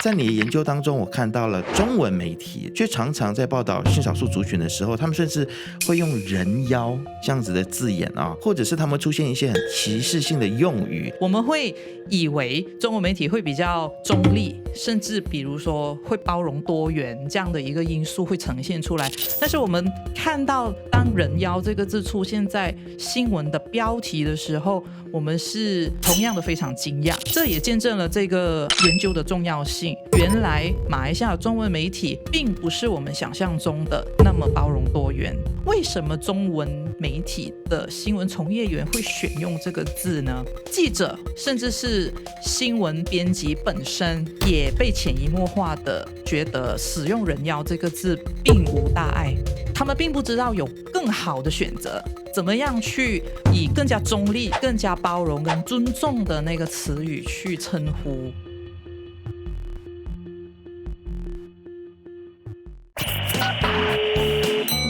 在你的研究当中，我看到了中文媒体却常常在报道性少数族群的时候，他们甚至会用人妖这样子的字眼啊，或者是他们出现一些很歧视性的用语。我们会以为中文媒体会比较中立，甚至比如说会包容多元这样的一个因素会呈现出来，但是我们看到当人妖这个字出现在新闻的标题的时候，我们是同样的非常惊讶。这也见证了这个研究的重要性。原来马来西亚中文媒体并不是我们想象中的那么包容多元。为什么中文媒体的新闻从业员会选用这个字呢？记者甚至是新闻编辑本身也被潜移默化的觉得使用人妖这个字并无大碍，他们并不知道有更好的选择，怎么样去以更加中立、更加包容跟尊重的那个词语去称呼。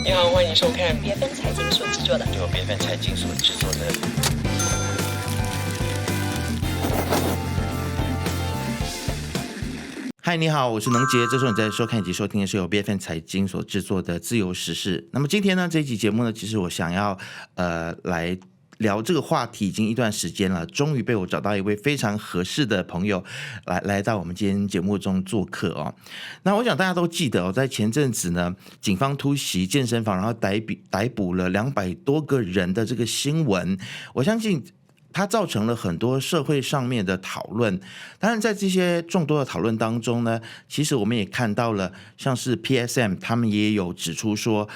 你好，欢迎收看BFM 财经所制作的由 BFM 财经所制作的。嗨，你好，我是能杰。这时候你在收看以及收听的是由 BFM 财经所制作的自由时事。那么今天呢，这一集节目呢，其实我想要来聊这个话题已经一段时间了，终于被我找到一位非常合适的朋友来到我们今天节目中做客哦。那我想大家都记得哦，在前阵子呢，警方突袭健身房，然后逮捕了200多个人的这个新闻，我相信它造成了很多社会上面的讨论。当然在这些众多的讨论当中呢，其实我们也看到了像是 PSM 他们也有指出说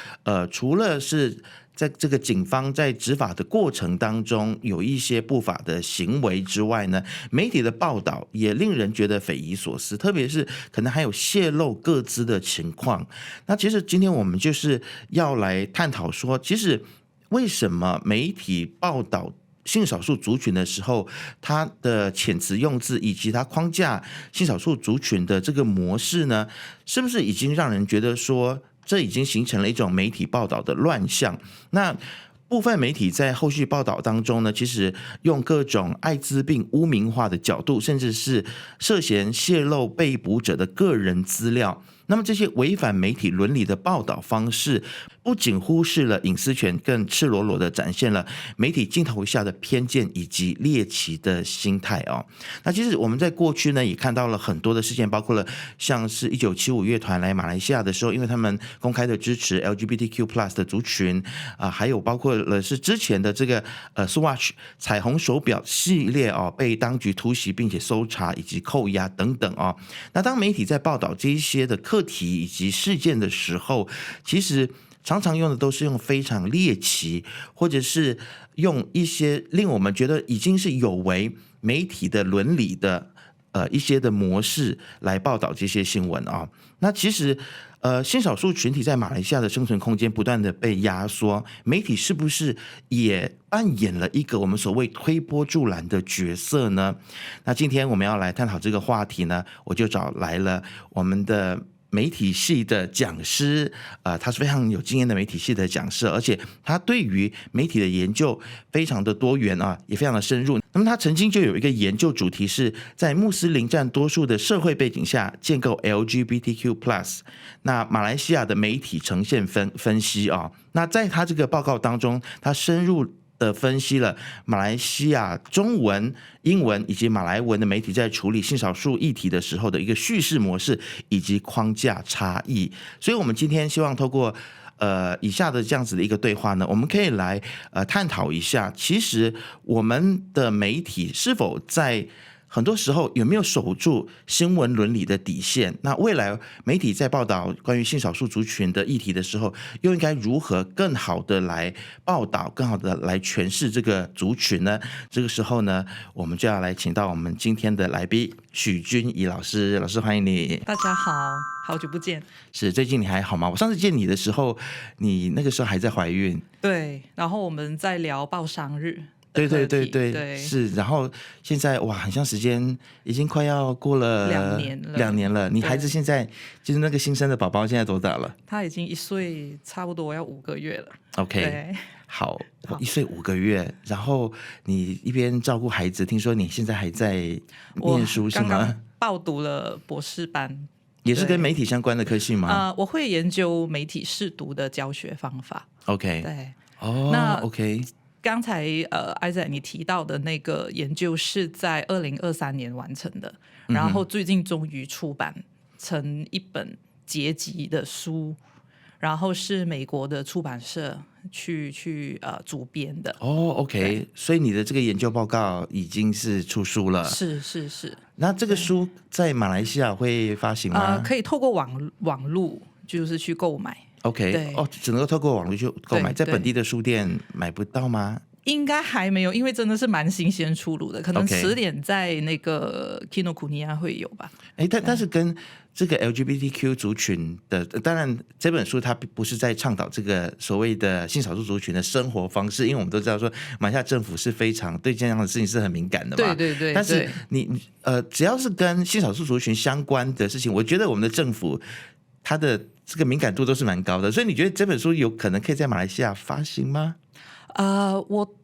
除了是在这个警方在执法的过程当中有一些不法的行为之外呢，媒体的报道也令人觉得匪夷所思，特别是可能还有泄露个资的情况。那其实今天我们就是要来探讨说，其实为什么媒体报道性少数族群的时候，它的遣词用字以及它框架性少数族群的这个模式呢，是不是已经让人觉得说这已经形成了一种媒体报道的乱象？那部分媒体在后续报道当中呢，其实用各种艾滋病污名化的角度，甚至是涉嫌泄露被捕者的个人资料。那么这些违反媒体伦理的报道方式，不仅忽视了隐私权，更赤裸裸的展现了媒体镜头下的偏见以及猎奇的心态哦。那其实我们在过去呢，也看到了很多的事件，包括了像是1975乐团来马来西亚的时候，因为他们公开的支持 LGBTQ+ 的族群还有包括了是之前的这个Swatch 彩虹手表系列哦，被当局突袭并且搜查以及扣押等等哦。那当媒体在报道这一些的课题以及事件的时候，其实常常用的都是用非常猎奇，或者是用一些令我们觉得已经是有违媒体的伦理的一些的模式来报道这些新闻啊。那其实性少数群体在马来西亚的生存空间不断的被压缩，媒体是不是也扮演了一个我们所谓推波助澜的角色呢？那今天我们要来探讨这个话题呢，我就找来了我们的媒体系的讲师，他是非常有经验的媒体系的讲师，而且他对于媒体的研究非常的多元啊，也非常的深入。那么他曾经就有一个研究主题是在穆斯林占多数的社会背景下建构 LGBTQ+， 那马来西亚的媒体呈现分析啊。那在他这个报告当中，他深入的分析了马来西亚中文、英文以及马来文的媒体在处理性少数议题的时候的一个叙事模式以及框架差异。所以我们今天希望透过以下的这样子的一个对话呢，我们可以来探讨一下，其实我们的媒体是否在很多时候有没有守住新闻伦理的底线？那未来媒体在报道关于性少数族群的议题的时候，又应该如何更好的来报道，更好的来诠释这个族群呢？这个时候呢，我们就要来请到我们今天的来宾许君怡老师。老师欢迎你。大家好，好久不见。是，最近你还好吗？我上次见你的时候，你那个时候还在怀孕。对，然后我们在聊报商日。对，是。然后现在哇，很像时间已经快要过了2年了。你孩子现在就是那个新生的宝宝，现在多大了？他已经1岁，差不多要5个月了。OK， 好，1岁5个月。然后你一边照顾孩子，听说你现在还在念书是吗？报读了博士班，也是跟媒体相关的科系吗？我会研究媒体识读的教学方法。OK， 对，那 OK， 刚才Isaac 你提到的那个研究是在2023年完成的，然后最近终于出版成一本结集的书，然后是美国的出版社去主编的。OK， 所以你的这个研究报告已经是出书了。是。那这个书在马来西亚会发行吗？可以透过网路就是去购买。OK， 对只能够透过网络去购买，对在本地的书店买不到吗？应该还没有，因为真的是蛮新鲜出炉的，可能 OK 迟点在那个 Kinokuniya 会有吧。但是跟这个 LGBTQ 族群的，当然这本书它不是在倡导这个所谓的性少数族群的生活方式，因为我们都知道说马来西亚政府是非常对这样的事情是很敏感的嘛。对。但是只要是跟性少数族群相关的事情，我觉得我们的政府它的这个敏感度都是蛮高的，所以你觉得这本书有可能可以在马来西亚发行吗？我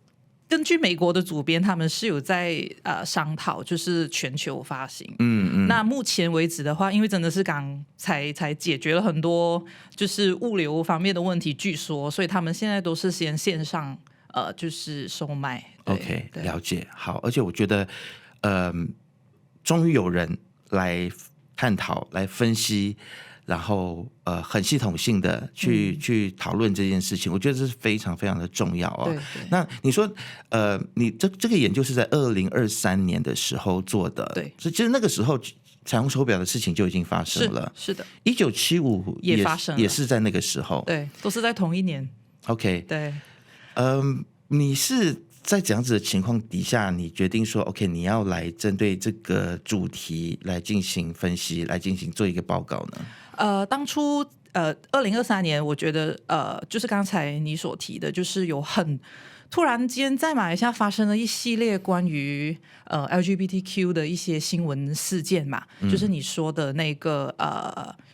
根据美国的主编，他们是有在商讨，就是全球发行。那目前为止的话，因为真的是才解决了很多就是物流方面的问题，据说，所以他们现在都是先线上就是售卖。OK， 了解。好，而且我觉得终于有人来探讨、来分析，然后很系统性的去讨论这件事情，我觉得这是非常非常的重要哦。对。那你说你这个研究是在2023年的时候做的，对，所以其实那个时候彩虹手表的事情就已经发生了。是的，1975也发生了，也是在那个时候。对，都是在同一年。OK， 对。你是在这样子的情况底下，你决定说 OK， 你要来针对这个主题来进行分析，来进行做一个报告呢？当初2023年，我觉得就是刚才你所提的，就是有突然间在马来西亚发生了一系列关于LGBTQ 的一些新闻事件嘛，就是你说的那个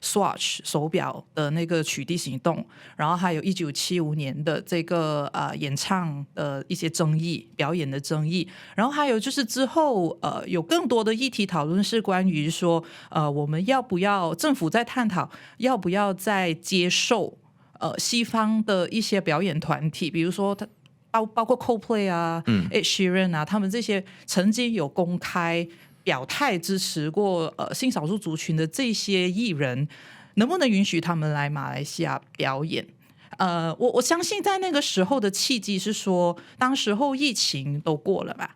Swatch 手表的那个取缔行动，然后还有1975年的这个演唱的一些争议，表演的争议，然后还有就是之后有更多的议题讨论是关于说我们要不要政府在探讨要不要再接受西方的一些表演团体，比如说包括 Coldplay 啊，Ed Sheeran 啊，他们这些曾经有公开表态支持过性少数族群的这些艺人，能不能允许他们来马来西亚表演？我相信在那个时候的契机是说，当时候疫情都过了吧，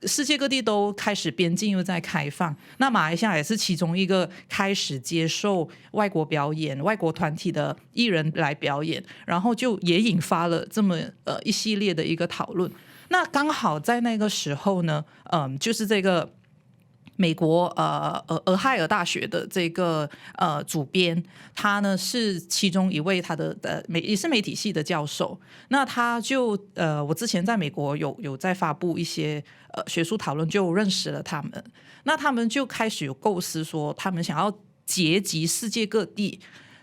世界各地都开始边境又在开放，那马来西亚也是其中一个开始接受外国表演、外国团体的艺人来表演，然后就也引发了这么一系列的一个讨论。那刚好在那个时候呢，就是这个美国俄亥俄大学的这个主编，他呢是其中一位他的也是媒体系的教授。那他就我之前在美国有在发布一些学术讨论，就认识了他们。那他们就开始有构思说，他们想要结集世界各地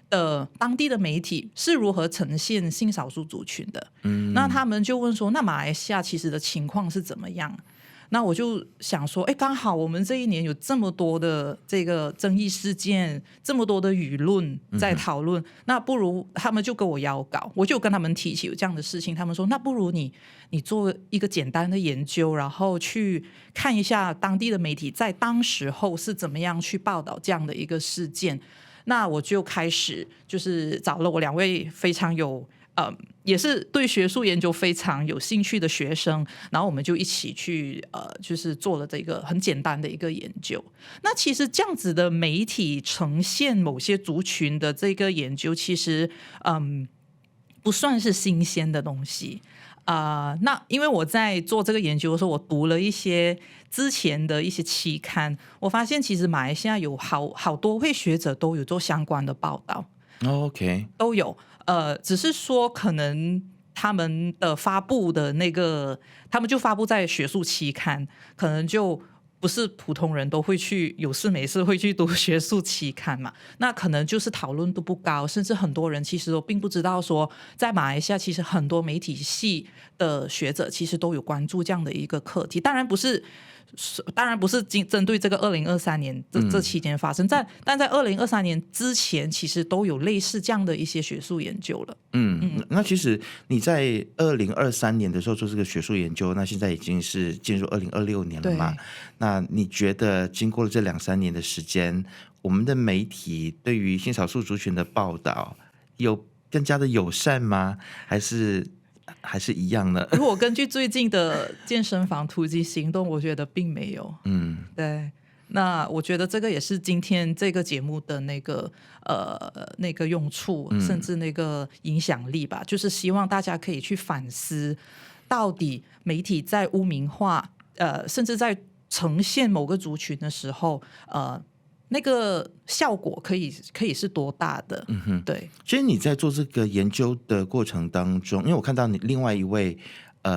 的当地的媒体是如何呈现性少数族群的。那他们就问说，那马来西亚其实的情况是怎么样？那我就想说，刚好我们这一年有这么多的这个争议事件，这么多的舆论在讨论，那不如他们就跟我邀稿，我就跟他们提起有这样的事情，他们说那不如你做一个简单的研究，然后去看一下当地的媒体在当时候是怎么样去报道这样的一个事件。那我就开始就是找了我2位非常有也是对学术研究非常有兴趣的学生，然后我们就一起去就是做了这个很简单的一个研究。那其实这样子的媒体呈现某些族群的这个研究，其实不算是新鲜的东西。那因为我在做这个研究的时候，我读了一些之前的一些期刊，我发现其实马来西亚有好多位学者都有做相关的报道。OK， 都有。只是说可能他们的发布的那个，他们就发布在学术期刊，可能就不是普通人都会去有事没事会去读学术期刊嘛，那可能就是讨论度不高，甚至很多人其实都并不知道说，在马来西亚其实很多媒体系的学者其实都有关注这样的一个课题。当然不是当然不是针对这个2023年这期间发生，但在2023年之前，其实都有类似这样的一些学术研究了。那其实你在2023年的时候做这个学术研究，那现在已经是进入2026年了嘛？那你觉得经过了这2-3年的时间，我们的媒体对于性少数族群的报道有更加的友善吗？还是一样呢？如果根据最近的健身房突击行动，我觉得并没有。对。那我觉得这个也是今天这个节目的那个用处，甚至那个影响力吧，就是希望大家可以去反思，到底媒体在污名化，甚至在呈现某个族群的时候，那个效果可以是多大的？对。其实你在做这个研究的过程当中，因为我看到你另外一位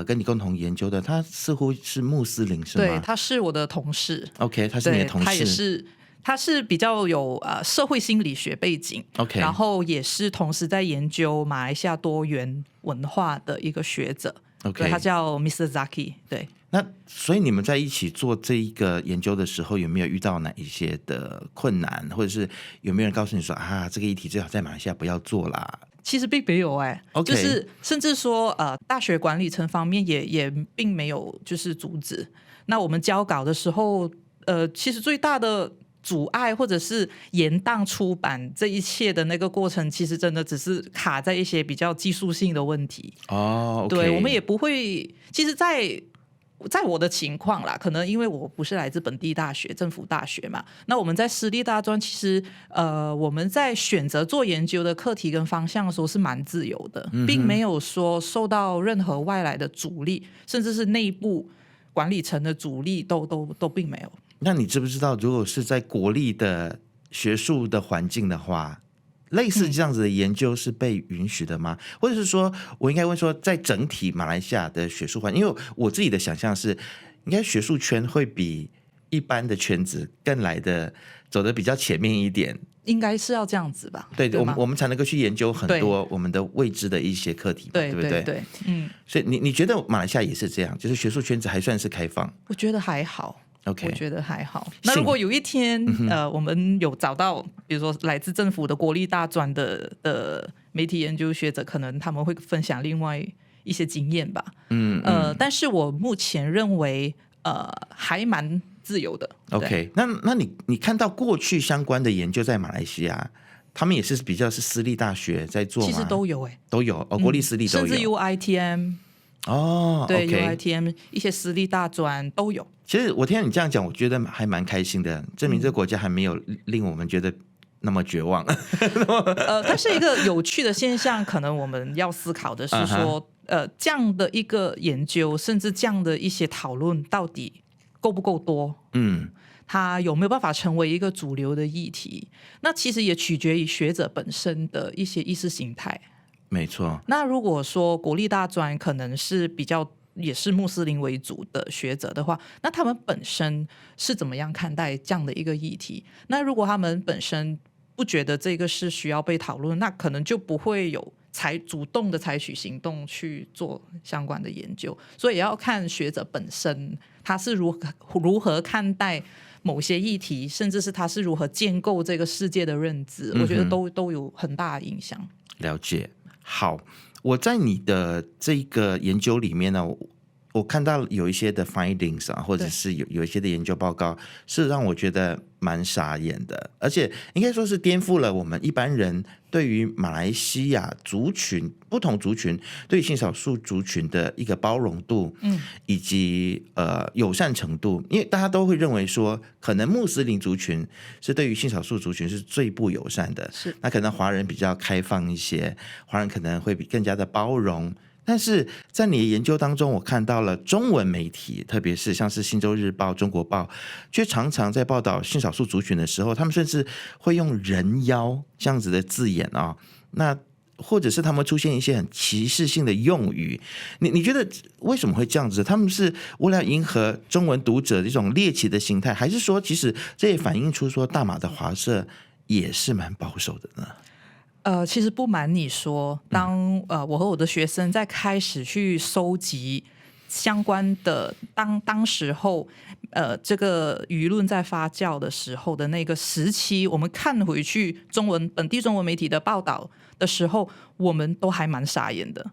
跟你共同研究的，他似乎是穆斯林，是吗？对，他是我的同事。OK， 他是你的同事。他是比较有社会心理学背景。OK， 然后也是同时在研究马来西亚多元文化的一个学者。OK， 他叫 Mr. Zaki。对。那所以你们在一起做这一个研究的时候，有没有遇到哪一些的困难，或者是有没有人告诉你说这个议题最好在马来西亚不要做啦？其实并没有OK， 就是甚至说大学管理层方面也并没有就是阻止。那我们交稿的时候，其实最大的阻碍或者是延宕出版这一切的那个过程，其实真的只是卡在一些比较技术性的问题。OK， 对，我们也不会，其实在我的情况啦，可能因为我不是来自本地大学、政府大学嘛，那我们在私立大专，其实我们在选择做研究的课题跟方向的时候是蛮自由的，并没有说受到任何外来的阻力，甚至是内部管理层的阻力都并没有。那你知不知道，如果是在国立的学术的环境的话，类似这样子的研究是被允许的吗？或者是说我应该问说，在整体马来西亚的学术环境，因为我自己的想象是，应该学术圈会比一般的圈子更来的走得比较前面一点，应该是要这样子吧？对，我们才能够去研究很多我们的未知的一些课题，对不对？对，所以你觉得马来西亚也是这样，就是学术圈子还算是开放？我觉得还好。Okay， 我觉得还好。那如果有一天我们有找到比如说来自政府的国立大专的媒体研究学者，可能他们会分享另外一些经验吧。但是我目前认为还蛮自由的。 OK， 那你看到过去相关的研究在马来西亚，他们也是比较是私立大学在做吗？其实都有都有国立私立都有，甚至 UITM 对 OK， UITM 一些私立大专都有。其实我听到你这样讲，我觉得还蛮开心的，证明这个国家还没有令我们觉得那么绝望。它是一个有趣的现象，可能我们要思考的是说这样的一个研究，甚至这样的一些讨论到底够不够多？它有没有办法成为一个主流的议题？那其实也取决于学者本身的一些意识形态。没错。那如果说国立大专可能是比较也是穆斯林为主的学者的话，那他们本身是怎么样看待这样的一个议题？那如果他们本身不觉得这个是需要被讨论，那可能就不会有主动的采取行动去做相关的研究。所以也要看学者本身他是如何看待某些议题，甚至是他是如何建构这个世界的认知，我觉得都有很大的影响。了解。好，我在你的这个研究里面呢，我看到有一些的 findings 或者是有一些的研究报告，是让我觉得蛮傻眼的，而且应该说是颠覆了我们一般人对于马来西亚族群不同族群对于性少数族群的一个包容度，以及友善程度。因为大家都会认为说，可能穆斯林族群是对于性少数族群是最不友善的，是那可能华人比较开放一些，华人可能会比更加的包容。但是在你的研究当中，我看到了中文媒体，特别是像是《新洲日报》、《中国报》，却常常在报道性少数族群的时候，他们甚至会用人妖这样子的字眼啊，那或者是他们出现一些很歧视性的用语。你觉得为什么会这样子？他们是为了迎合中文读者这种猎奇的心态，还是说其实这也反映出说大马的华社也是蛮保守的呢？其实不瞒你说，当我和我的学生在开始去收集相关的当时候这个舆论在发酵的时候的那个时期，我们看回去本地中文媒体的报道的时候，我们都还蛮傻眼的。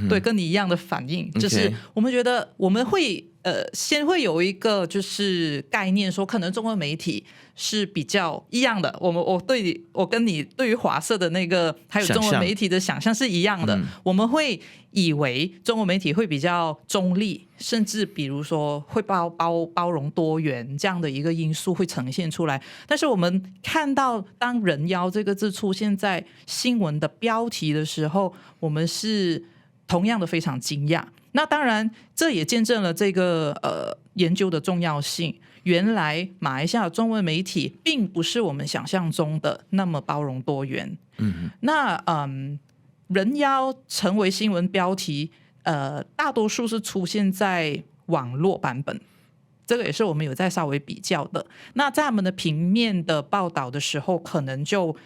对，跟你一样的反应，就是我们觉得我们会先会有一个就是概念说，可能中文媒体是比较一样的。我跟你对于华社的那个还有中文媒体的想象是一样的。我们会以为中文媒体会比较中立，甚至比如说会包容多元这样的一个因素会呈现出来。但是我们看到当人妖这个字出现在新闻的标题的时候，我们是同样的非常惊讶。那当然这也见证了这个研究的重要性。原来马来西亚的中文媒体并不是我们想象中的那么包容多元。那人妖成为新闻标题大多数是出现在网络版本，这个也是我们有在稍微比较的。那在他们的平面的报道的时候，可能就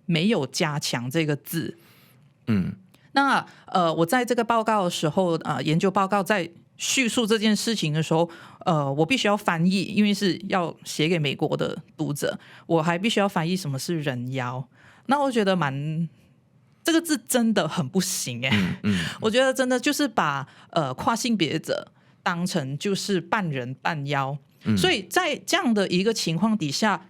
没有加强这个字。那我在这个报告的时候研究报告在叙述这件事情的时候我必须要翻译，因为是要写给美国的读者，我还必须要翻译什么是人妖。那我觉得这个字真的很不行我觉得真的就是把跨性别者当成就是半人半妖。所以在这样的一个情况底下，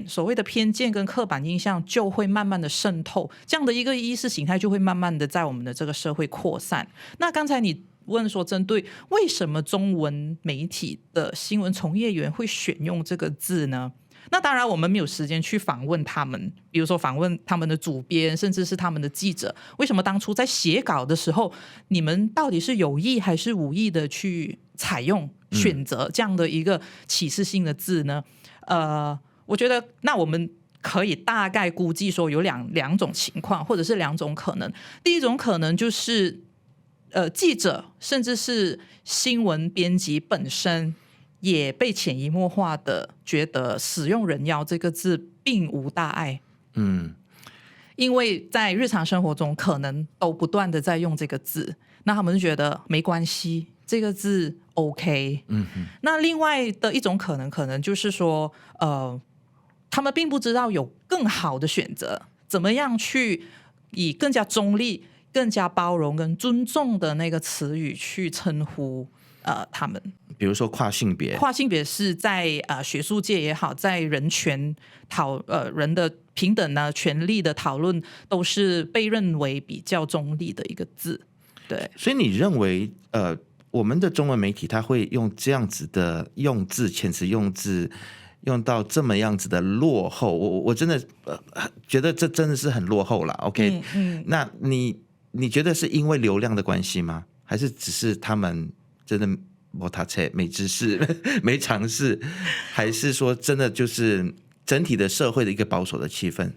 所谓的偏见跟刻板印象就会慢慢的渗透，这样的一个意识形态就会慢慢的在我们的这个社会扩散。那刚才你问说针对为什么中文媒体的新闻从业员会选用这个字呢？那当然我们没有时间去访问他们，比如说访问他们的主编甚至是他们的记者，为什么当初在写稿的时候你们到底是有意还是无意的去采用选择这样的一个启示性的字呢？我觉得那我们可以大概估计说有两种情况，或者是两种可能。第一种可能就是记者甚至是新闻编辑本身也被潜移默化的觉得使用人妖这个字并无大碍。因为在日常生活中可能都不断的在用这个字，那他们就觉得没关系，这个字 OK。那另外的一种可能就是说他们并不知道有更好的选择，怎么样去以更加中立更加包容跟尊重的那个词语去称呼他们。比如说跨性别是在学术界也好，在人权人的平等呢权利的讨论都是被认为比较中立的一个字。对，所以你认为我们的中文媒体它会用这样子的用字遣词用字用到这么样子的落后，我真的觉得这真的是很落后了。 OK，那你觉得是因为流量的关系吗？还是只是他们真的没知识没尝试，还是说真的就是整体的社会的一个保守的气氛？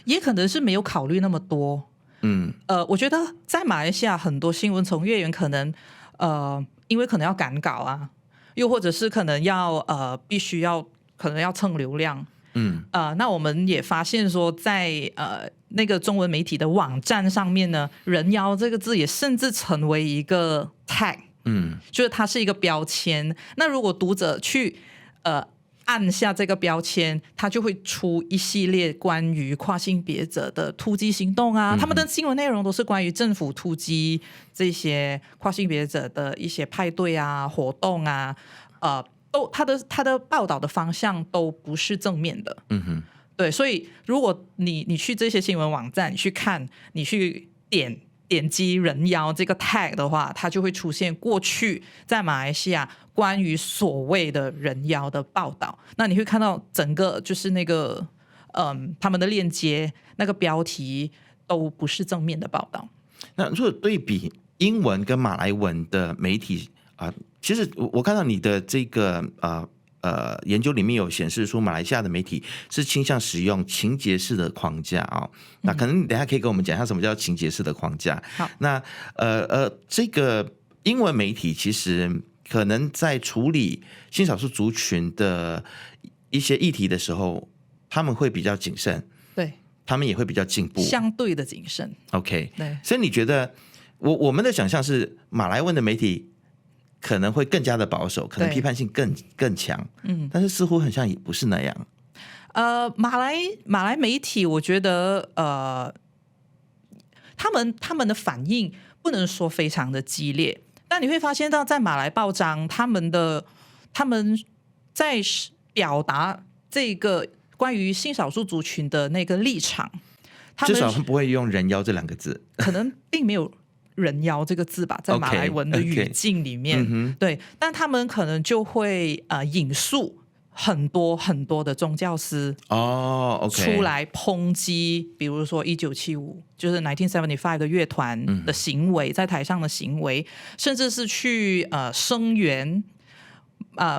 也可能是没有考虑那么多。我觉得在马来西亚很多新闻从业员可能因为可能要赶稿啊，又或者是可能必须要可能要蹭流量。那我们也发现说在那个中文媒体的网站上面呢，人妖这个字也甚至成为一个 tag。就是它是一个标签。那如果读者去按下这个标签，它就会出一系列关于跨性别者的突击行动啊。他们的新闻内容都是关于政府突击这些跨性别者的一些派对啊、活动啊，他的报道的方向都不是正面的。对，所以如果你去这些新闻网站，你去看，你去点击人妖这个 tag 的话，它就会出现过去在马来西亚关于所谓的人妖的报道。那你会看到整个就是那个他们的链接那个标题都不是正面的报道。那如果对比英文跟马来文的媒体其实我看到你的这个研究里面有显示出马来西亚的媒体是倾向使用情节式的框架那可能等一下可以跟我们讲一下什么叫情节式的框架。好，那这个英文媒体其实可能在处理性少数族群的一些议题的时候，他们会比较谨慎，对，他们也会比较进步，相对的谨慎。 OK， 对，所以你觉得我们的想象是马来文的媒体可能会更加的保守，可能批判性更强。但是似乎很像也不是那样。马来媒体，我觉得他们的反应不能说非常的激烈，但你会发现到在马来报章，他们在表达这个关于性少数族群的那个立场，至少不会用人妖这2个字，可能并没有人妖这个字吧，在马来文的语境里面，对，但他们可能就会引述很多很多的宗教师出来抨击，比如说1975就是1975的乐团的行为，在台上的行为，甚至是去声援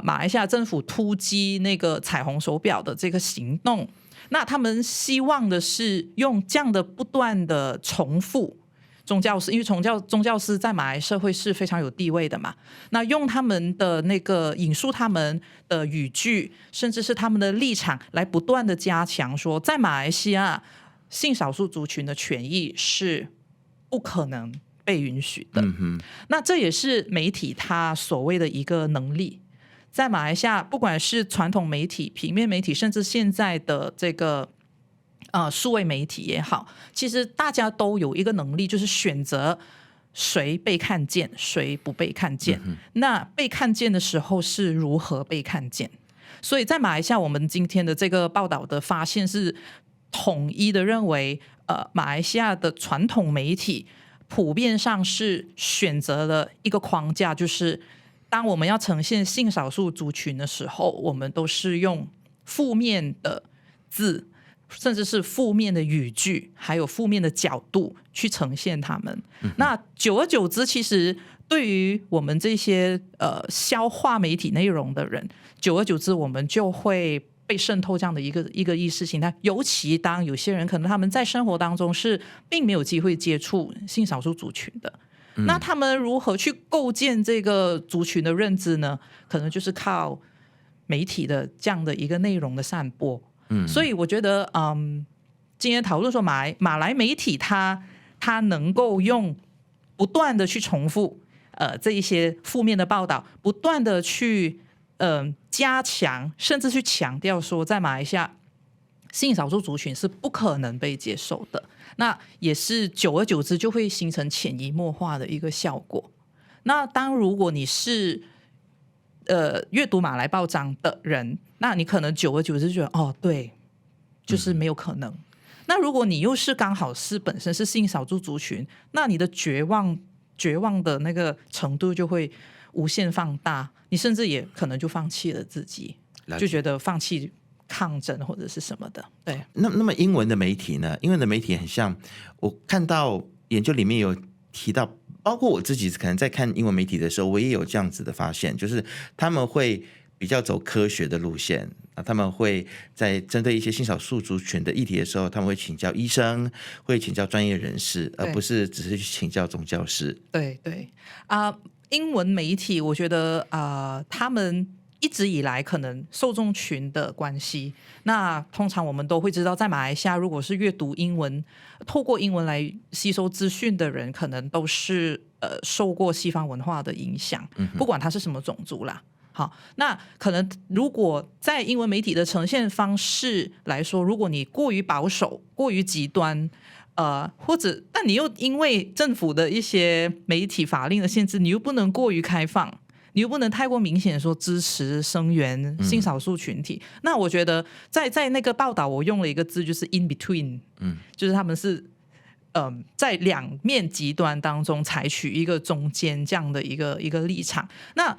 马来西亚政府突击那个彩虹手表的这个行动。那他们希望的是用这样的不断的重复宗教师，因为宗教师在马来社会是非常有地位的嘛，那用他们的那个引述他们的语句，甚至是他们的立场，来不断的加强说，在马来西亚性少数族群的权益是不可能被允许的。那这也是媒体它所谓的一个能力。在马来西亚，不管是传统媒体、平面媒体，甚至现在的这个数位媒体也好，其实大家都有一个能力，就是选择谁被看见，谁不被看见。那被看见的时候是如何被看见？所以在马来西亚，我们今天的这个报道的发现是统一的认为，马来西亚的传统媒体普遍上是选择了一个框架，就是当我们要呈现性少数族群的时候，我们都是用负面的字，甚至是负面的语句，还有负面的角度去呈现他们。那久而久之，其实对于我们这些消化媒体内容的人，久而久之我们就会被渗透这样的一个意识形态。尤其当有些人可能他们在生活当中是并没有机会接触性少数族群的，那他们如何去构建这个族群的认知呢？可能就是靠媒体的这样的一个内容的散播。所以我觉得今天讨论说马来媒体它能够用不断的去重复这一些负面的报道，不断的去加强，甚至去强调说在马来西亚性少数族群是不可能被接受的，那也是久而久之就会形成潜移默化的一个效果。那如果你是阅读马来报章的人，那你可能久而久之觉得对，就是没有可能。那如果你又是刚好是本身是性少数族群，那你的绝望的那个程度就会无限放大，你甚至也可能就放弃了自己，就觉得放弃抗争或者是什么的。对，那么英文的媒体呢？英文的媒体很像，我看到研究里面有提到，包括我自己可能在看英文媒体的时候，我也有这样子的发现，就是他们会比较走科学的路线，他们会在针对一些性少数族群的议题的时候，他们会请教医生，会请教专业人士，而不是只是去请教宗教师。对英文媒体我觉得他们一直以来可能受众群的关系，那通常我们都会知道，在马来西亚如果是阅读英文，透过英文来吸收资讯的人，可能都是受过西方文化的影响，不管他是什么种族啦。好，那可能如果在英文媒体的呈现方式来说，如果你过于保守、过于极端，或者但你又因为政府的一些媒体法令的限制，你又不能过于开放，你又不能太过明显说支持声援性少数群体。那我觉得在那个报道我用了一个字，就是 in between，就是他们是在两面极端当中采取一个中间这样的一个立场。那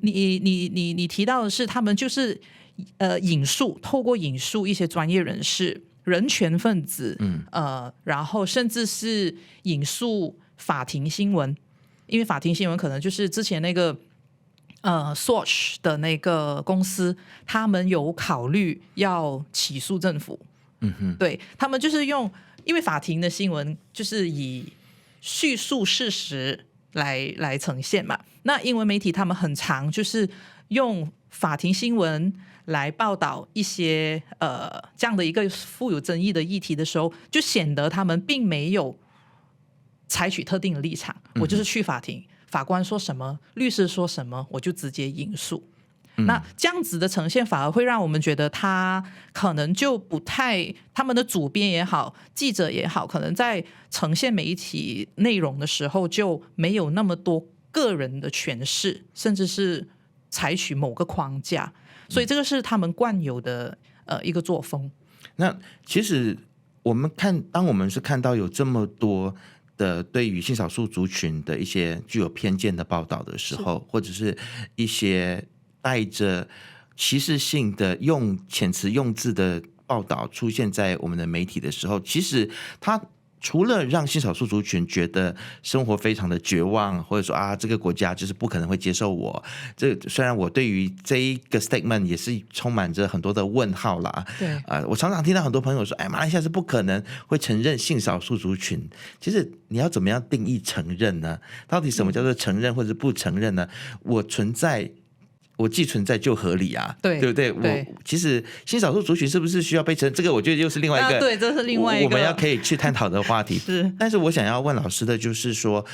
你提到的是他们就是透过引述一些专业人士、人权分子，然后甚至是引述法庭新闻，因为法庭新闻可能就是之前那个Swatch 的那个公司，他们有考虑要起诉政府。对，他们就是因为法庭的新闻就是以叙述事实来呈现嘛，那英文媒体他们很常就是用法庭新闻来报道一些这样的一个富有争议的议题的时候，就显得他们并没有采取特定的立场，我就是去法庭法官说什么，律师说什么，我就直接引述。那这样子的呈现反而会让我们觉得他可能就不太，他们的主编也好，记者也好，可能在呈现媒体内容的时候就没有那么多个人的诠释，甚至是采取某个框架，所以这个是他们惯有的一个作风。那其实当我们是看到有这么多的对于性少数族群的一些具有偏见的报道的时候，或者是一些带着歧视性的用遣词用字的报道出现在我们的媒体的时候，其实它除了让性少数族群觉得生活非常的绝望，或者说这个国家就是不可能会接受我，虽然我对于这一个 statement 也是充满着很多的问号啦。对，我常常听到很多朋友说，马来西亚是不可能会承认性少数族群。其实你要怎么样定义承认呢？到底什么叫做承认或者不承认呢？我既存在就合理啊，对不对？我其实性少数族群是不是需要被承认？这个我觉得又是另外一个，对，这是另外一个我们要可以去探讨的话题。是，但是我想要问老师的就是说，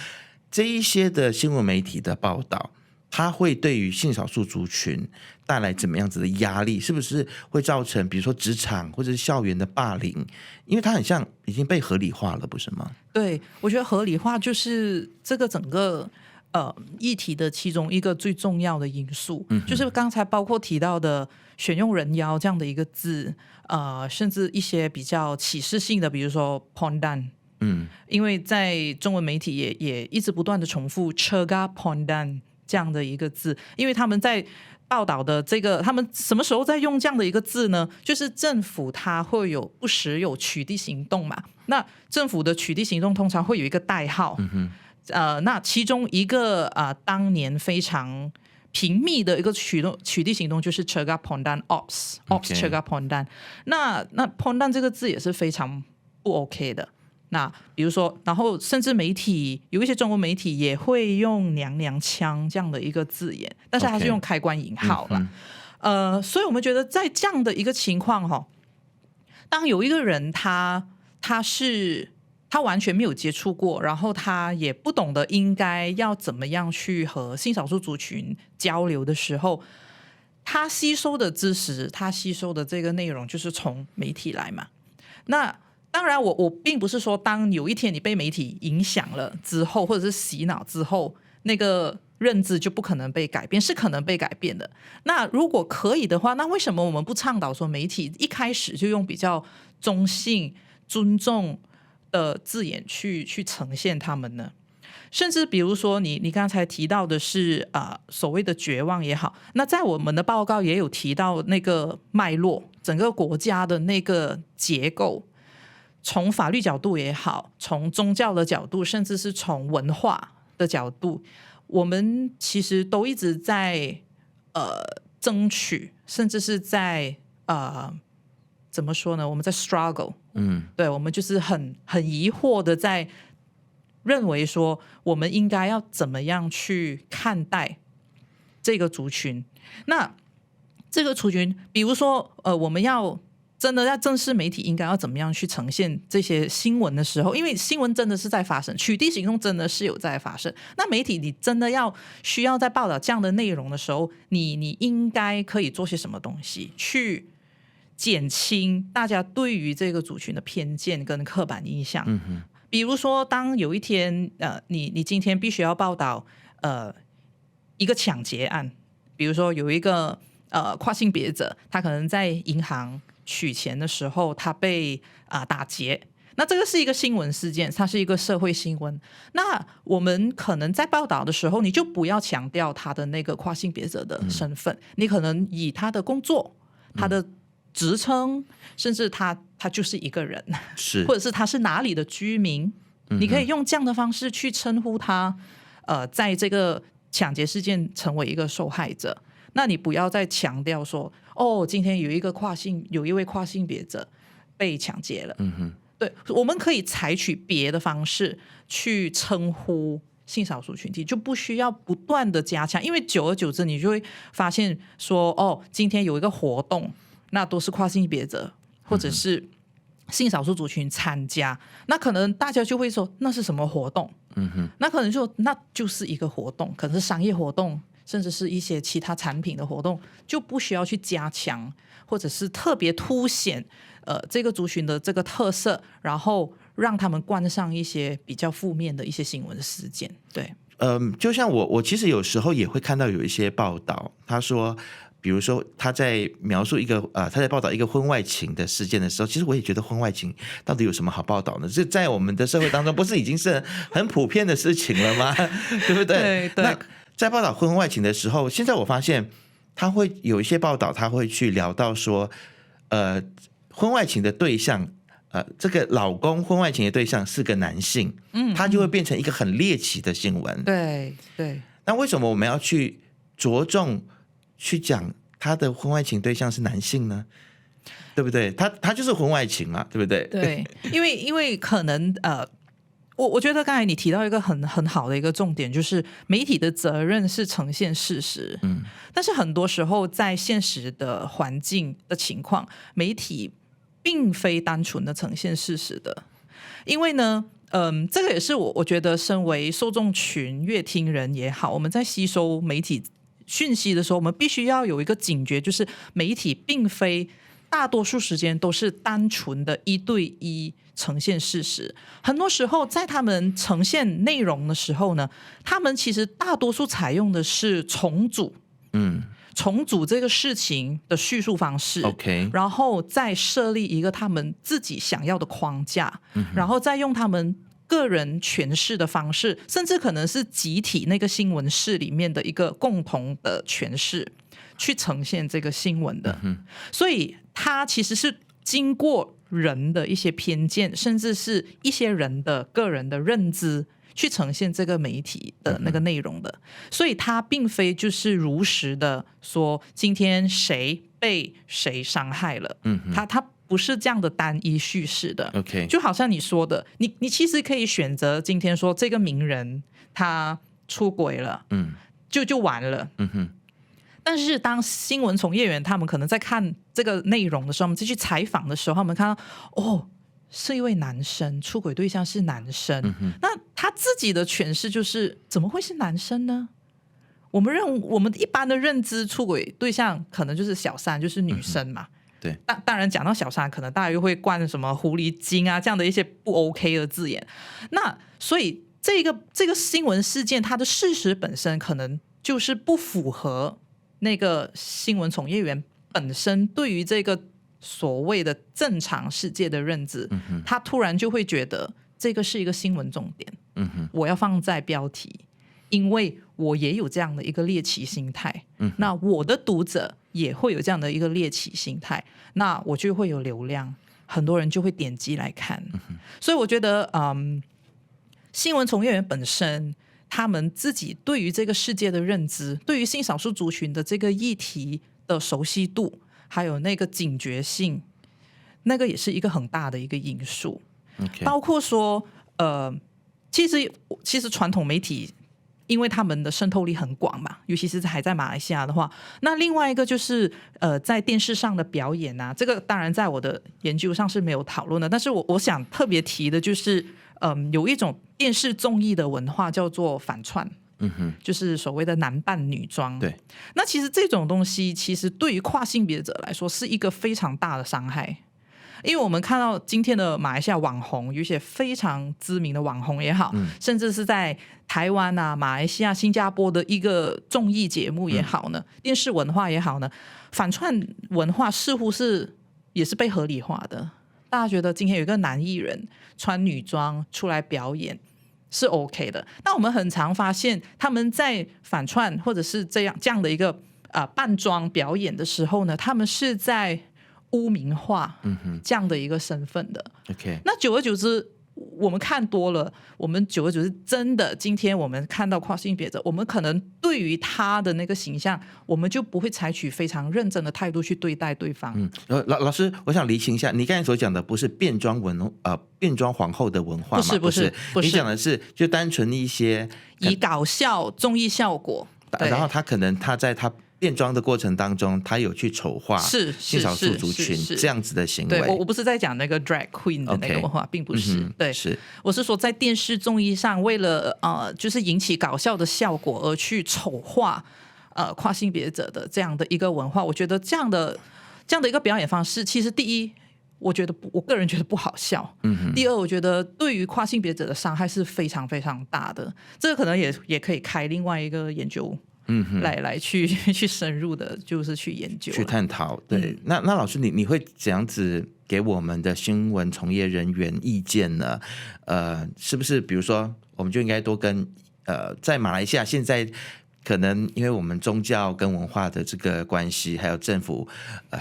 这一些的新闻媒体的报道，它会对于性少数族群带来怎么样子的压力？是不是会造成比如说职场或者是校园的霸凌？因为它很像已经被合理化了，不是吗？对，我觉得合理化就是这个整个议题的其中一个最重要的因素，就是刚才包括提到的选用人妖这样的一个字，甚至一些比较歧视性的，比如说 pondan，因为在中文媒体也一直不断的重复 Cegah pondan 这样的一个字，因为他们在报道的这个，他们什么时候在用这样的一个字呢？就是政府它会不时有取缔行动嘛，那政府的取缔行动通常会有一个代号，那其中一个当年非常频密的一个取缔行动就是 Cegah pondan Ops Cegah pondan。那 pondan 这个字也是非常不 OK 的。那比如说，然后甚至媒体有一些中国媒体也会用娘娘腔这样的一个字眼，但是它是用开关引号了。所以我们觉得在这样的一个情况当有一个人他完全没有接触过，然后他也不懂得应该要怎么样去和性少数族群交流的时候，他吸收的知识，他吸收的这个内容就是从媒体来嘛。那当然我并不是说当有一天你被媒体影响了之后，或者是洗脑之后，那个认知就不可能被改变，是可能被改变的。那如果可以的话，那为什么我们不倡导说媒体一开始就用比较中性、尊重的字眼去呈现他们呢？甚至比如说你刚才提到的是所谓的绝望也好，那在我们的报告也有提到那个脉络，整个国家的那个结构，从法律角度也好，从宗教的角度，甚至是从文化的角度，我们其实都一直在争取，甚至是在怎么说呢？我们在 struggle，对，我们就是很疑惑的在认为说，我们应该要怎么样去看待这个族群？那这个族群，比如说我们要真的在正式媒体应该要怎么样去呈现这些新闻的时候，因为新闻真的是在发生，取缔行动真的是有在发生。那媒体你真的需要在报道这样的内容的时候，你应该可以做些什么东西去减轻大家对于这个族群的偏见跟刻板印象。比如说当有一天你今天必须要报道一个抢劫案，比如说有一个跨性别者，他可能在银行取钱的时候他被打劫，那这个是一个新闻事件，它是一个社会新闻。那我们可能在报道的时候，你就不要强调他的那个跨性别者的身份，你可能以他的工作、他的职称，甚至他就是一个人，是，或者是他是哪里的居民，你可以用这样的方式去称呼他，在这个抢劫事件成为一个受害者。那你不要再强调说，今天有一位跨性别者被抢劫了。对，我们可以采取别的方式去称呼性少数群体，就不需要不断的加强，因为久而久之你就会发现说，今天有一个活动，那都是跨性别者或者是性少数族群参加，那可能大家就会说那是什么活动？那可能就那就是一个活动，可能是商业活动，甚至是一些其他产品的活动，就不需要去加强或者是特别凸显这个族群的这个特色，然后让他们冠上一些比较负面的一些新闻事件。对，就像我其实有时候也会看到有一些报道，他说。比如说他在描述一个他在报道一个婚外情的事件的时候，其实我也觉得婚外情到底有什么好报道呢？这在我们的社会当中不是已经是很普遍的事情了吗？对不对？对。那在报道婚外情的时候，现在我发现他会有一些报道，他会去聊到说，婚外情的对象，这个老公婚外情的对象是个男性，他就会变成一个很猎奇的新闻。对。那为什么我们要去着重？去讲他的婚外情对象是男性呢，对不对？他就是婚外情嘛，对不对？对，因为可能我觉得刚才你提到一个很好的一个重点，就是媒体的责任是呈现事实，但是很多时候在现实的环境的情况，媒体并非单纯的呈现事实的，因为呢。这个也是我觉得身为受众群乐听人也好，我们在吸收媒体讯息的时候，我们必须要有一个警觉，就是媒体并非大多数时间都是单纯的1对1呈现事实，很多时候在他们呈现内容的时候呢，他们其实大多数采用的是重组这个事情的叙述方式， OK， 然后再设立一个他们自己想要的框架，然后再用他们个人诠释的方式，甚至可能是集体那个新闻室里面的一个共同的诠释，去呈现这个新闻的。所以它其实是经过人的一些偏见，甚至是一些人的个人的认知，去呈现这个媒体的那个内容的。所以它并非就是如实的说今天谁被谁伤害了，它不是这样的单一叙事的。 OK， 就好像你说的，你其实可以选择今天说这个名人他出轨了，就完了，但是当新闻从业员他们可能在看这个内容的时候，我们再去采访的时候，他们看到是一位男生，出轨对象是男生，那他自己的诠释就是怎么会是男生呢？我们一般的认知，出轨对象可能就是小三，就是女生嘛。对，当然讲到小三，可能大家又会灌什么狐狸精啊这样的一些不 OK 的字眼。那所以这个新闻事件，它的事实本身可能就是不符合那个新闻从业员本身对于这个所谓的正常世界的认知，他突然就会觉得这个是一个新闻重点，我要放在标题，因为我也有这样的一个猎奇心态，那我的读者也会有这样的一个猎奇心态，那我就会有流量，很多人就会点击来看。所以我觉得新闻从业员本身他们自己对于这个世界的认知，对于性少数族群的这个议题的熟悉度，还有那个警觉性，那个也是一个很大的一个因素。包括说其实传统媒体因为他们的渗透力很广嘛，尤其是还在马来西亚的话，那另外一个就是在电视上的表演啊，这个当然在我的研究上是没有讨论的，但是我想特别提的就是有一种电视综艺的文化叫做反串，就是所谓的男扮女装。对，那其实这种东西其实对于跨性别者来说是一个非常大的伤害，因为我们看到今天的马来西亚网红，有一些非常知名的网红也好，甚至是在台湾啊、马来西亚、新加坡的一个综艺节目也好呢，电视文化也好呢，反串文化似乎也是被合理化的。大家觉得今天有一个男艺人穿女装出来表演是 OK 的，但我们很常发现他们在反串或者是这样的一个扮装表演的时候呢，他们是在污名化这样的一个身份的。那久而久之我们看多了，我们久而久之真的今天我们看到跨性别者，我们可能对于他的那个形象，我们就不会采取非常认真的态度去对待对方。老师，我想厘清一下，你刚才所讲的不是变装皇后的文化吗？不是，你讲的是就单纯一些以搞笑综艺效果，然后他可能他在他变装的过程当中，他有去丑化性少数族群这样子的行为。对，我不是在讲那个 drag queen 的那个文化，并不是。对，是我是说在电视综艺上，为了就是引起搞笑的效果而去丑化跨性别者的这样的一个文化，我觉得这样的一个表演方式，其实第一，我个人觉得不好笑。第二，我觉得对于跨性别者的伤害是非常非常大的。这个可能也可以开另外一个研究。来去深入的，就是去研究、去探讨。对，那老师你会怎样子给我们的新闻从业人员意见呢？是不是比如说，我们就应该多跟在马来西亚现在可能因为我们宗教跟文化的这个关系，还有政府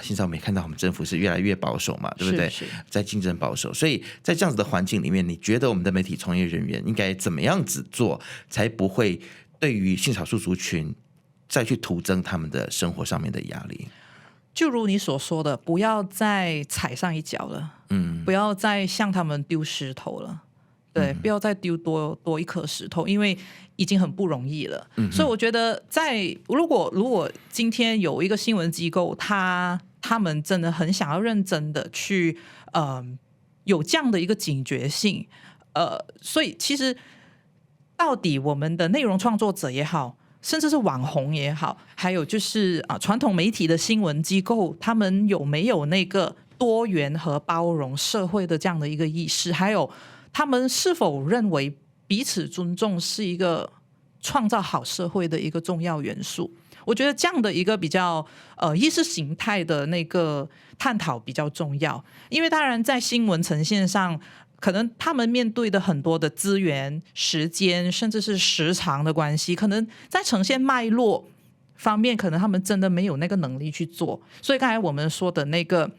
现在我们也看到我们政府是越来越保守嘛，对不对？在竞争保守，所以在这样子的环境里面，你觉得我们的媒体从业人员应该怎么样子做，才不会对于性少数族群再去徒增他们的生活上面的压力？就如你所说的，不要再踩上一脚了，不要再向他们丢石头了，对，不要再丢多一颗石头，因为已经很不容易了。所以我觉得如果今天有一个新闻机构，他们真的很想要认真的去有这样的一个警觉性，所以其实到底我们的内容创作者也好，甚至是网红也好，还有就是传统媒体的新闻机构，他们有没有那个多元和包容社会的这样的一个意识，还有他们是否认为彼此尊重是一个创造好社会的一个重要元素？我觉得这样的一个比较意识形态的那个探讨比较重要，因为当然在新闻呈现上，可能他们面对的很多的资源、时间，甚至是时长的关系，可能在呈现脉络方面，可能他们真的没有那个能力去做。所以刚才我们说的那个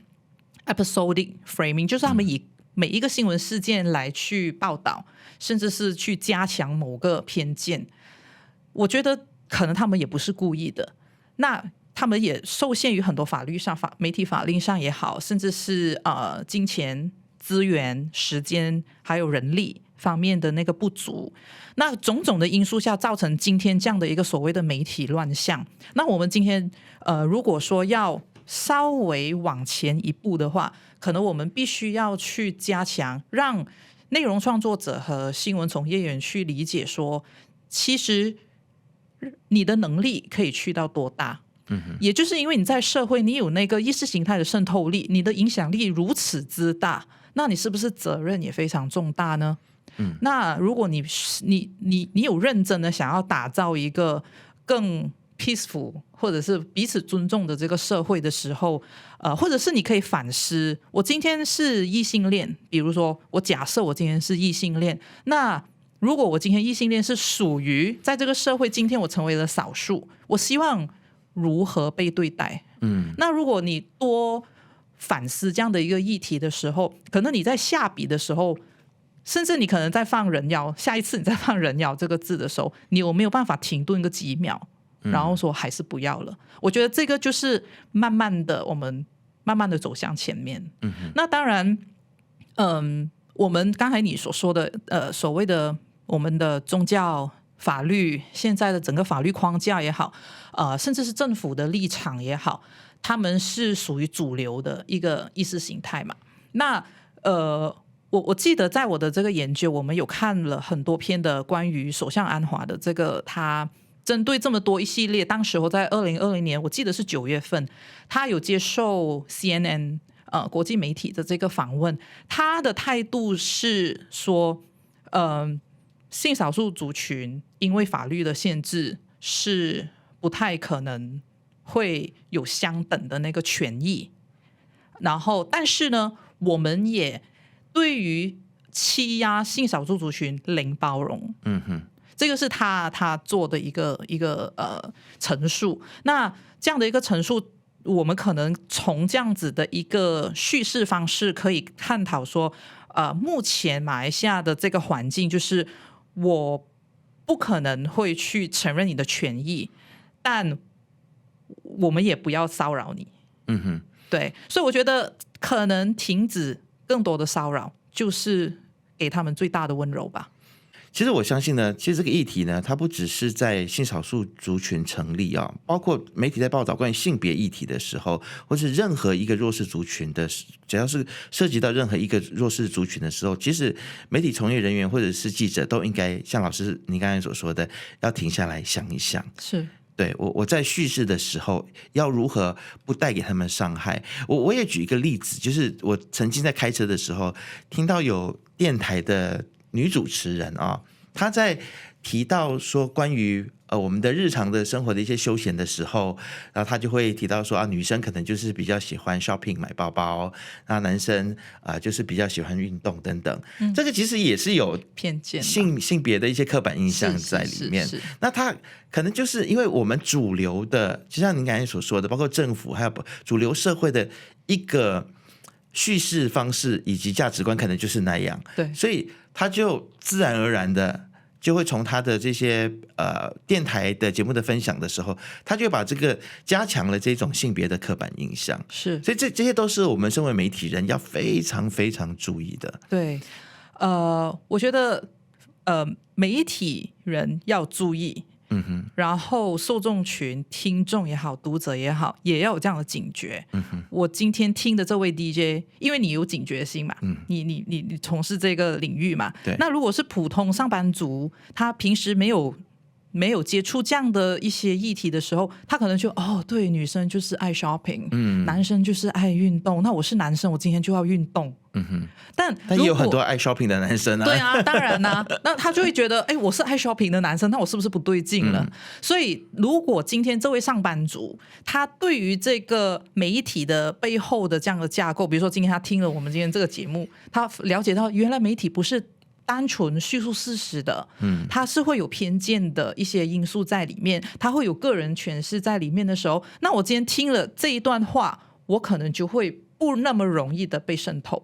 episodic framing， 就是他们以每一个新闻事件来去报道，甚至是去加强某个偏见。我觉得可能他们也不是故意的，那他们也受限于很多法律上、媒体法令上也好，甚至是金钱、资源、时间还有人力方面的那个不足，那种种的因素下造成今天这样的一个所谓的媒体乱象。那我们今天如果说要稍微往前一步的话，可能我们必须要去加强让内容创作者和新闻从业员去理解说，其实你的能力可以去到多大。也就是因为你在社会你有那个意识形态的渗透力，你的影响力如此之大，那你是不是责任也非常重大呢？那如果你有认真的想要打造一个更 peaceful 或者是彼此尊重的这个社会的时候，或者是你可以反思，我今天是异性恋，比如说我假设我今天是异性恋，那如果我今天异性恋是属于在这个社会今天我成为了少数，我希望如何被对待？那如果你多反思这样的一个议题的时候，可能你在下笔的时候，甚至你可能在放人妖，下一次你在放人妖这个字的时候，你有没有办法停顿个几秒，然后说还是不要了？我觉得这个就是慢慢的我们慢慢的走向前面。那当然我们刚才你所说的所谓的我们的宗教法律，现在的整个法律框架也好，甚至是政府的立场也好，他们是属于主流的一个意识形态嘛。那我记得在我的这个研究，我们有看了很多篇的关于首相安华的这个，他针对这么多一系列，当时候在2020年，我记得是9月份，他有接受 CNN 国际媒体的这个访问，他的态度是说，性少数族群因为法律的限制是不太可能会有相等的那个权益，然后但是呢，我们也对于欺压性少数族群零包容。这个是他做的一个陈述。那这样的一个陈述，我们可能从这样子的一个叙事方式可以探讨说，目前马来西亚的这个环境就是我不可能会去承认你的权益，但我们也不要骚扰你。对，所以我觉得可能停止更多的骚扰，就是给他们最大的温柔吧。其实我相信呢，其实这个议题呢，它不只是在性少数族群成立啊，包括媒体在报道关于性别议题的时候，或是任何一个弱势族群的，只要是涉及到任何一个弱势族群的时候，其实媒体从业人员或者是记者都应该像老师你刚才所说的，要停下来想一想。是。对我在叙事的时候要如何不带给他们伤害。我也举一个例子，就是我曾经在开车的时候听到有电台的女主持人啊，她在提到说关于我们的日常的生活的一些休闲的时候，然后她就会提到说啊，女生可能就是比较喜欢 shopping 买包包，那男生就是比较喜欢运动等等。这个其实也是有偏见性别的一些刻板印象在里面。那他可能就是因为我们主流的，就像您刚才所说的，包括政府还有主流社会的一个叙事方式以及价值观，可能就是那样。对，所以他就自然而然的就会从他的这些电台的节目的分享的时候，他就会把这个加强了这种性别的刻板印象。是，所以这些都是我们身为媒体人要非常非常注意的。对，我觉得媒体人要注意。然后受众群、听众也好、读者也好，也要有这样的警觉。我今天听的这位 DJ， 因为你有警觉性嘛，你从事这个领域嘛，对。那如果是普通上班族，他平时没有接触这样的一些议题的时候，他可能就对，女生就是爱 shopping，男生就是爱运动。那我是男生，我今天就要运动。但也有很多爱 shopping 的男生啊。对啊，当然啊，那他就会觉得，我是爱 shopping 的男生，那我是不是不对劲了？所以，如果今天这位上班族，他对于这个媒体的背后的这样的架构，比如说今天他听了我们今天这个节目，他了解到原来媒体不是单纯叙述事实的，它是会有偏见的一些因素在里面，它会有个人诠释在里面的时候，那我今天听了这一段话，我可能就会不那么容易的被渗透。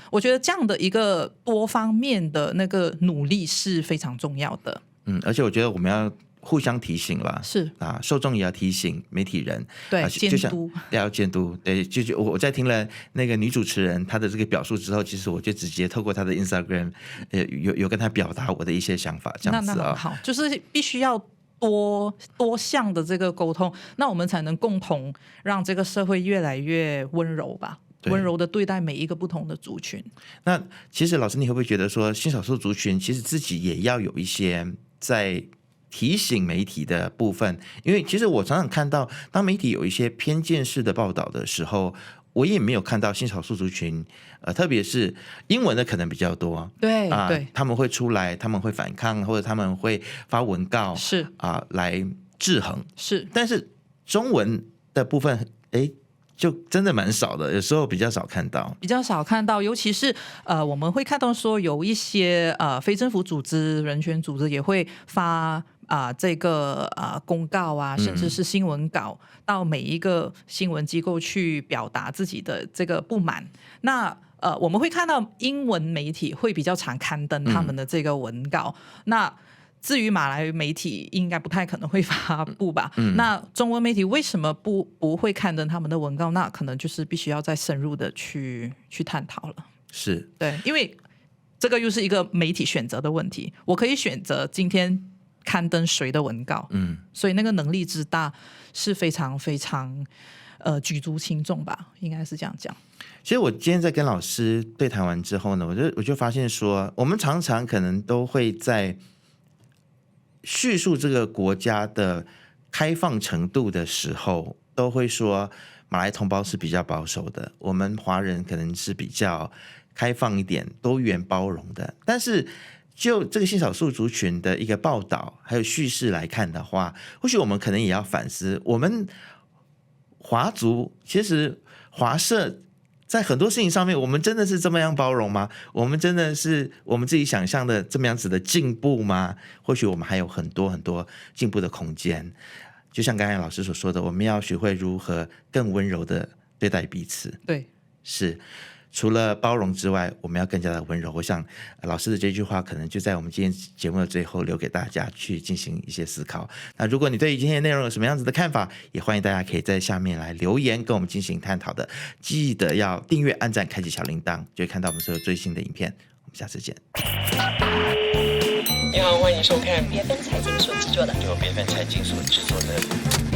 我觉得这样的一个多方面的那个努力是非常重要的。而且我觉得我们要互相提醒啦，是啊，受众也要提醒媒体人，对，监督要监督。对，就我在听了那个女主持人她的这个表述之后，其实我就直接透过她的 Instagram，有跟她表达我的一些想法，这样子那很好，就是必须要多项的这个沟通，那我们才能共同让这个社会越来越温柔吧。温柔的对待每一个不同的族群。那其实老师，你会不会觉得说，性少数族群其实自己也要有一些在提醒媒体的部分？因为其实我常常看到，当媒体有一些偏见式的报道的时候，我也没有看到性少数族群，特别是英文的可能比较多，对，他们会出来，他们会反抗，或者他们会发文告，是来制衡，是。但是中文的部分，就真的蛮少的，有时候比较少看到，尤其是我们会看到说有一些非政府组织、人权组织也会发这个公告啊，甚至是新闻稿到每一个新闻机构去表达自己的这个不满。那我们会看到英文媒体会比较常刊登他们的这个文稿，那至于马来媒体应该不太可能会发布吧。那中文媒体为什么不会刊登他们的文告？那可能就是必须要再深入的去探讨了。是，对，因为这个又是一个媒体选择的问题，我可以选择今天刊登谁的文告，所以那个能力之大是非常非常举足轻重吧，应该是这样讲。其实我今天在跟老师对谈完之后呢，我就发现说，我们常常可能都会在叙述这个国家的开放程度的时候，都会说马来同胞是比较保守的，我们华人可能是比较开放一点、多元包容的。但是就这个性少数族群的一个报道还有叙事来看的话，或许我们可能也要反思，我们华族其实华社在很多事情上面，我们真的是这么样包容吗？我们真的是我们自己想象的这么样子的进步吗？或许我们还有很多很多进步的空间。就像刚才老师所说的，我们要学会如何更温柔的对待彼此。对，是。除了包容之外，我们要更加的温柔。我想老师的这句话可能就在我们今天节目的最后留给大家去进行一些思考。那如果你对于今天的内容有什么样子的看法，也欢迎大家可以在下面来留言跟我们进行探讨的。记得要订阅、按赞、开启小铃铛，就会看到我们所有最新的影片。我们下次见。你欢迎收看BFM 财经所制作的由 BFM 财经所制作的